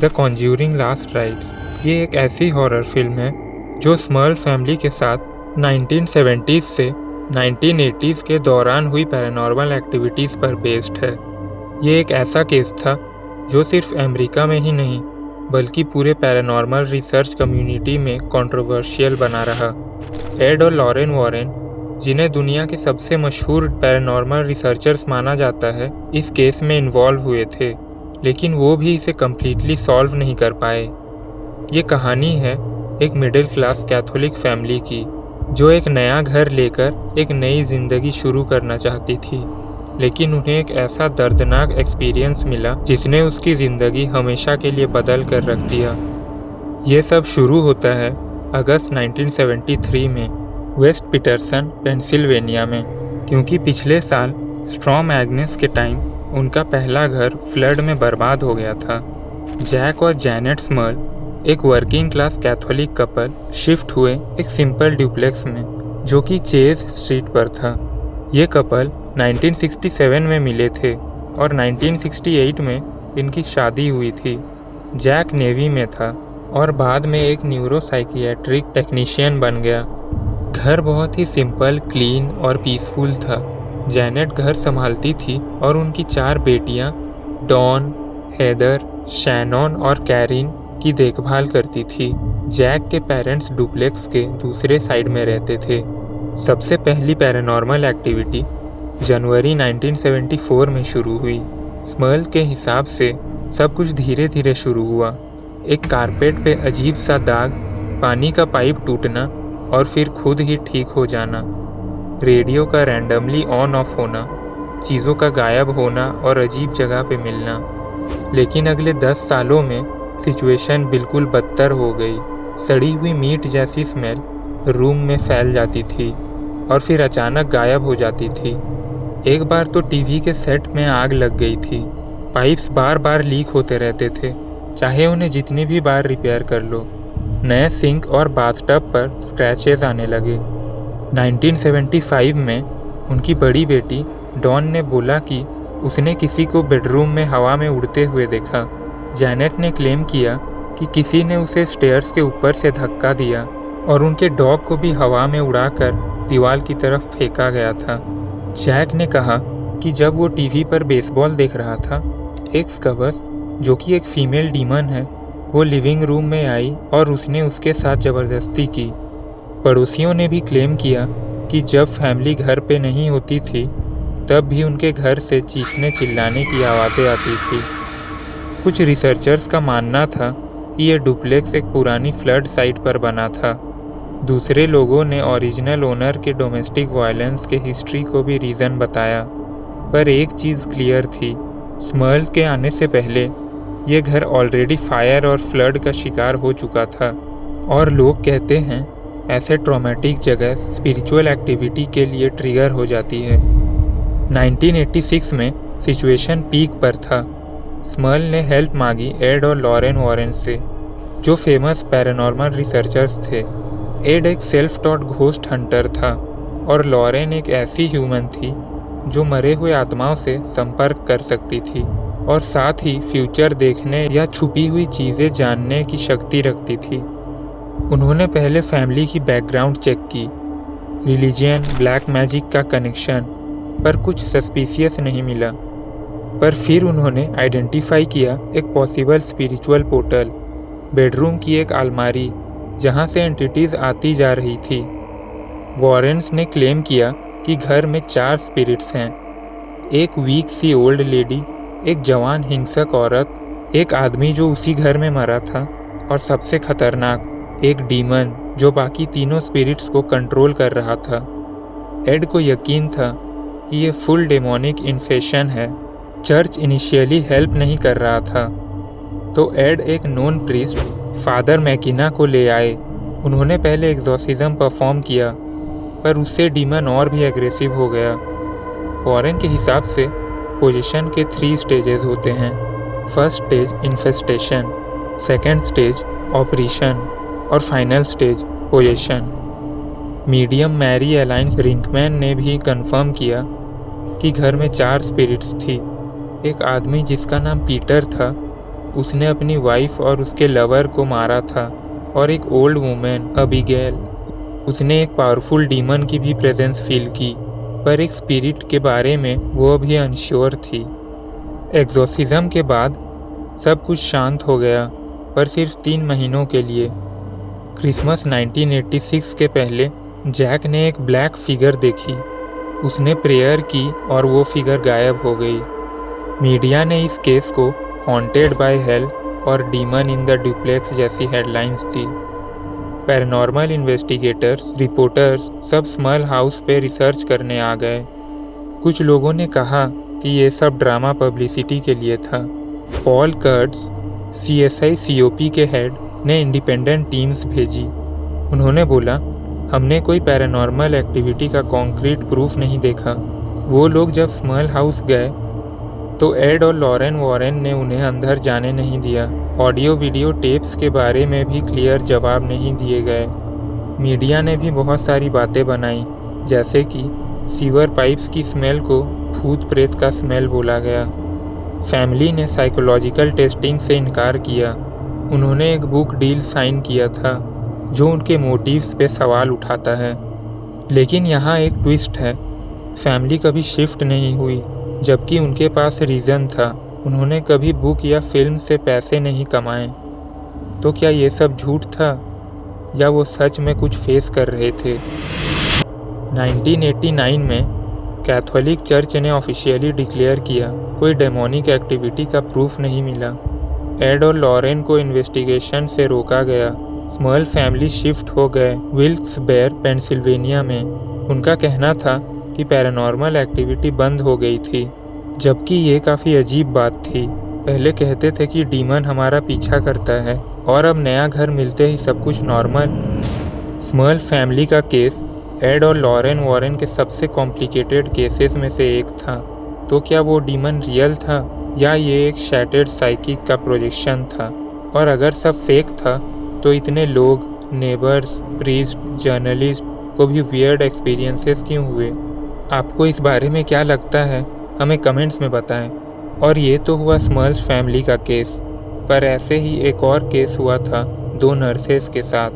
The Conjuring last rites ये एक ऐसी हॉरर फिल्म है जो स्मर्ल फैमिली के साथ 1970s से 1980s के दौरान हुई पैरानॉर्मल एक्टिविटीज़ पर बेस्ड है। ये एक ऐसा केस था जो सिर्फ अमेरिका में ही नहीं बल्कि पूरे पैरानॉर्मल रिसर्च कम्युनिटी में कंट्रोवर्शियल बना रहा। एड और लॉरेन वॉरेन, जिन्हें दुनिया के सबसे मशहूर पैरानॉर्मल रिसर्चर्स माना जाता है, इस केस में इन्वॉल्व हुए थे, लेकिन वो भी इसे कम्प्लीटली सॉल्व नहीं कर पाए। ये कहानी है एक मिडिल क्लास कैथोलिक फैमिली की जो एक नया घर लेकर एक नई ज़िंदगी शुरू करना चाहती थी, लेकिन उन्हें एक ऐसा दर्दनाक एक्सपीरियंस मिला जिसने उसकी ज़िंदगी हमेशा के लिए बदल कर रख दिया। ये सब शुरू होता है अगस्त 1973 में वेस्ट पीटरसन, पेंसिल्वेनिया में, क्योंकि पिछले साल स्टॉर्म एग्नेस के टाइम उनका पहला घर फ्लड में बर्बाद हो गया था। जैक और जैनेट स्मर्ल, एक working class Catholic couple, shift हुए एक सिंपल ड्यूप्लेक्स में जो कि चेज स्ट्रीट पर था। ये कपल 1967 में मिले थे और 1968 में इनकी शादी हुई थी। जैक नेवी में था और बाद में एक न्यूरोसाइकियाट्रिक टेक्नीशियन बन गया। घर बहुत ही सिंपल, क्लीन और पीसफुल था। जैनेट घर संभालती थी और उनकी 4 बेटियां डॉन, हेदर, शैनॉन और कैरिन की देखभाल करती थी। जैक के पेरेंट्स डुप्लेक्स के दूसरे साइड में रहते थे। सबसे पहली पैरानॉर्मल एक्टिविटी जनवरी 1974 में शुरू हुई। स्मर्ल के हिसाब से सब कुछ धीरे धीरे शुरू हुआ। एक कारपेट पे अजीब सा दाग, पानी का पाइप टूटना और फिर खुद ही ठीक हो जाना, रेडियो का रैंडमली ऑन ऑफ होना, चीज़ों का गायब होना और अजीब जगह पे मिलना। लेकिन अगले 10 सालों में सिचुएशन बिल्कुल बदतर हो गई। सड़ी हुई मीट जैसी स्मेल रूम में फैल जाती थी और फिर अचानक गायब हो जाती थी। एक बार तो टीवी के सेट में आग लग गई थी। पाइप्स बार बार लीक होते रहते थे, चाहे उन्हें जितनी भी बार रिपेयर कर लो। नए सिंक और बाथटब पर स्क्रैचेस आने लगे। 1975 में उनकी बड़ी बेटी डॉन ने बोला कि उसने किसी को बेडरूम में हवा में उड़ते हुए देखा। जैनेट ने क्लेम किया कि किसी ने उसे स्टेयर्स के ऊपर से धक्का दिया और उनके डॉग को भी हवा में उड़ाकर दीवार की तरफ फेंका गया था। जैक ने कहा कि जब वो टीवी पर बेसबॉल देख रहा था, एक स्कबस, जो कि एक फीमेल डीमन है, वो लिविंग रूम में आई और उसने उसके साथ ज़बरदस्ती की। पड़ोसियों ने भी क्लेम किया कि जब फैमिली घर पे नहीं होती थी तब भी उनके घर से चीखने चिल्लाने की आवाज़ें आती थी। कुछ रिसर्चर्स का मानना था कि यह डुप्लेक्स एक पुरानी फ्लड साइट पर बना था। दूसरे लोगों ने ओरिजिनल ओनर के डोमेस्टिक वायलेंस के हिस्ट्री को भी रीज़न बताया। पर एक चीज़ क्लियर थी, स्मर्ल के आने से पहले ये घर ऑलरेडी फायर और फ्लड का शिकार हो चुका था। और लोग कहते हैं ऐसे ट्रॉमेटिक जगह स्पिरिचुअल एक्टिविटी के लिए ट्रिगर हो जाती है। 1986 में सिचुएशन पीक पर था। स्मर्ल ने हेल्प मांगी एड और लॉरेन वॉरेन से, जो फेमस पैरानॉर्मल रिसर्चर्स थे। एड एक सेल्फ टॉट घोस्ट हंटर था और लॉरेन एक ऐसी ह्यूमन थी जो मरे हुए आत्माओं से संपर्क कर सकती थी और साथ ही फ्यूचर देखने या छुपी हुई चीज़ें जानने की शक्ति रखती थी। उन्होंने पहले फैमिली की बैकग्राउंड चेक की, रिलीजियन, ब्लैक मैजिक का कनेक्शन, पर कुछ सस्पिशियस नहीं मिला। पर फिर उन्होंने आइडेंटिफाई किया एक पॉसिबल स्पिरिचुअल पोर्टल, बेडरूम की एक अलमारी जहां से एंटिटीज़ आती जा रही थी। वॉरेन्स ने क्लेम किया कि घर में 4 स्पिरिट्स हैं, एक वीक सी ओल्ड लेडी, एक जवान हिंसक औरत, एक आदमी जो उसी घर में मरा था और सबसे खतरनाक एक डीमन जो बाकी तीनों स्पिरिट्स को कंट्रोल कर रहा था। एड को यकीन था कि ये फुल डेमोनिक इन्फेशन है। चर्च इनिशियली हेल्प नहीं कर रहा था, तो एड एक नोन प्रीस्ट फादर मैकिना को ले आए। उन्होंने पहले एग्जॉर्सिज्म परफॉर्म किया, पर उससे डीमन और भी एग्रेसिव हो गया। वॉरेन के हिसाब से पोजीशन के 3 स्टेजेस होते हैं। First stage infestation, second stage operation और final stage position. Medium Mary Alliance Rinkman ने भी कंफर्म किया कि घर में 4 स्पिरिट्स थी। एक आदमी जिसका नाम पीटर था, उसने अपनी वाइफ और उसके लवर को मारा था और एक ओल्ड वुमेन अबिगेल, उसने एक पावरफुल डीमन की भी प्रेजेंस फील की, पर एक स्पिरिट के बारे में वो अभी अनश्योर थी। एग्जॉर्सिज्म के बाद सब कुछ शांत हो गया, पर सिर्फ 3 महीनों के लिए। क्रिसमस 1986 के पहले जैक ने एक ब्लैक फिगर देखी। उसने प्रेयर की और वो फिगर गायब हो गई। मीडिया ने इस केस को हॉन्टेड बाय हेल और डीमन इन द डुप्लेक्स जैसी हेडलाइंस दी। पैरानॉर्मल इन्वेस्टिगेटर्स, रिपोर्टर्स सब स्मॉल हाउस पे रिसर्च करने आ गए। कुछ लोगों ने कहा कि ये सब ड्रामा पब्लिसिटी के लिए था। पॉल कर्ट्स, CSI COP के हेड, ने इंडिपेंडेंट टीम्स भेजी। उन्होंने बोला, हमने कोई पैरानॉर्मल एक्टिविटी का कॉन्क्रीट प्रूफ नहीं देखा। वो लोग जब स्मॉल हाउस गए तो एड और लॉरेन वॉरेन ने उन्हें अंदर जाने नहीं दिया। ऑडियो वीडियो टेप्स के बारे में भी क्लियर जवाब नहीं दिए गए। मीडिया ने भी बहुत सारी बातें बनाई, जैसे कि सीवर पाइप्स की स्मेल को भूत प्रेत का स्मेल बोला गया। फैमिली ने साइकोलॉजिकल टेस्टिंग से इनकार किया। उन्होंने एक बुक डील साइन किया था जो उनके मोटिव्स पे सवाल उठाता है। लेकिन यहाँ एक ट्विस्ट है, फैमिली कभी शिफ्ट नहीं हुई, जबकि उनके पास रीज़न था। उन्होंने कभी बुक या फिल्म से पैसे नहीं कमाए। तो क्या ये सब झूठ था या वो सच में कुछ फेस कर रहे थे? 1989 में कैथोलिक चर्च ने ऑफिशियली डिक्लेयर किया, कोई डेमोनिक एक्टिविटी का प्रूफ नहीं मिला। एड और लॉरेन को इन्वेस्टिगेशन से रोका गया। स्मॉल फैमिली शिफ्ट हो गए विल्क्स-बेयर, पेंसिल्वेनिया में। उनका कहना था कि पैरानॉर्मल एक्टिविटी बंद हो गई थी, जबकि ये काफ़ी अजीब बात थी। पहले कहते थे कि डीमन हमारा पीछा करता है और अब नया घर मिलते ही सब कुछ नॉर्मल। स्मॉल फैमिली का केस एड और लॉरेन वॉरेन के सबसे कॉम्प्लिकेटेड केसेस में से एक था। तो क्या वो डीमन रियल था या ये एक शैटर्ड साइकिक का प्रोजेक्शन था? और अगर सब फेक था तो इतने लोग, नेबर्स, प्रीस्ट, जर्नलिस्ट को भी वियर्ड एक्सपीरियंसेस क्यों हुए? आपको इस बारे में क्या लगता है, हमें कमेंट्स में बताएं। और ये तो हुआ स्मॉल्स फैमिली का केस, पर ऐसे ही एक और केस हुआ था 2 नर्सेस के साथ,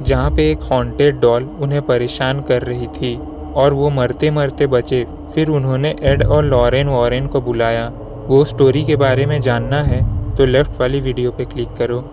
जहाँ पे एक हॉन्टेड डॉल उन्हें परेशान कर रही थी और वो मरते मरते बचे। फिर उन्होंने एड और लॉरेन वॉरेन को बुलाया। वो स्टोरी के बारे में जानना है तो लेफ्ट वाली वीडियो पे क्लिक करो।